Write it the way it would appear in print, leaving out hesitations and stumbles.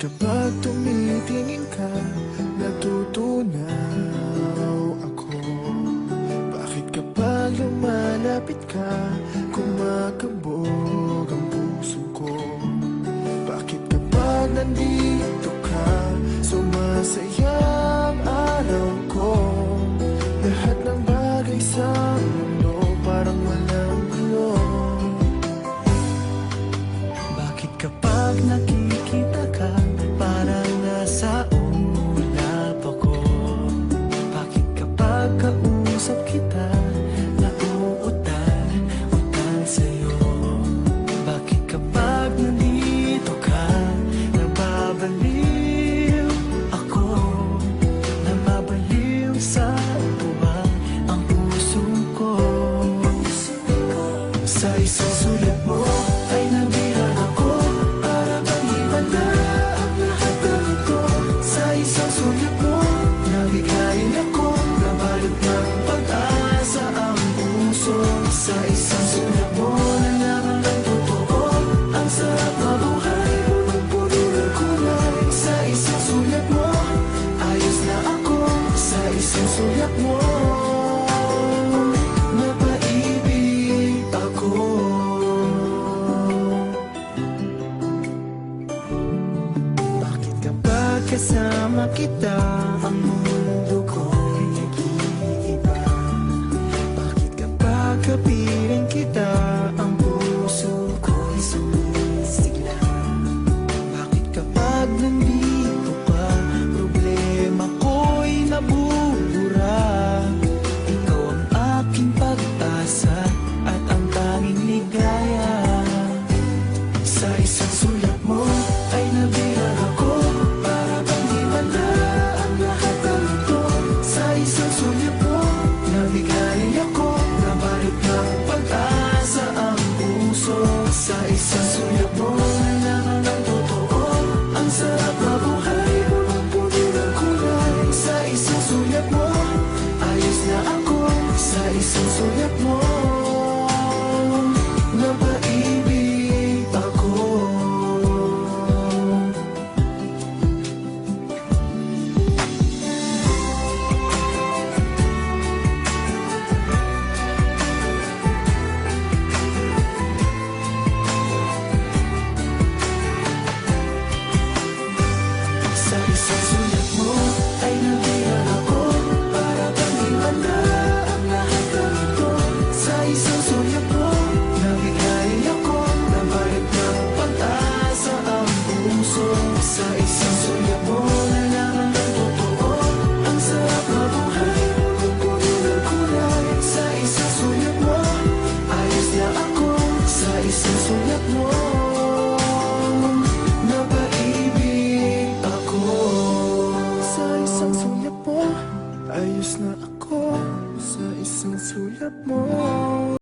kapag tumitingin ka, natutunaw ako? Bakit kapag lumalapit ka, kumakabog ang puso ko? Bakit kapag nandito ka, sumasaya ang araw ko? Lahat ng bagay sa mundo parang walang gulo. Bakit kapag nakikita ka, parang nasa ulap ako? Bakit kapag kausap kita, nauutal sa'yo? Bakit kapag nandito ka, nababaliw ako? Namabaliw sa tuwa ang puso ko. Sa isang sulat mo ay nabihan ako, para bang iba na ang lahat ng ito. Sa isang sulat mo, nabigayin ako, nabalot ng pag-asa ang puso. Sa isang sulat mo, nalaman ng totoo, ang sarap mabuhay, punong-puno ng kulay. Sa isang sulat mo, ayos na ako. Sa isang sulat mo, napaibig ako. Bakit kapag kasama kita, ang mundo ko'y nag-iiba? Bakit kapag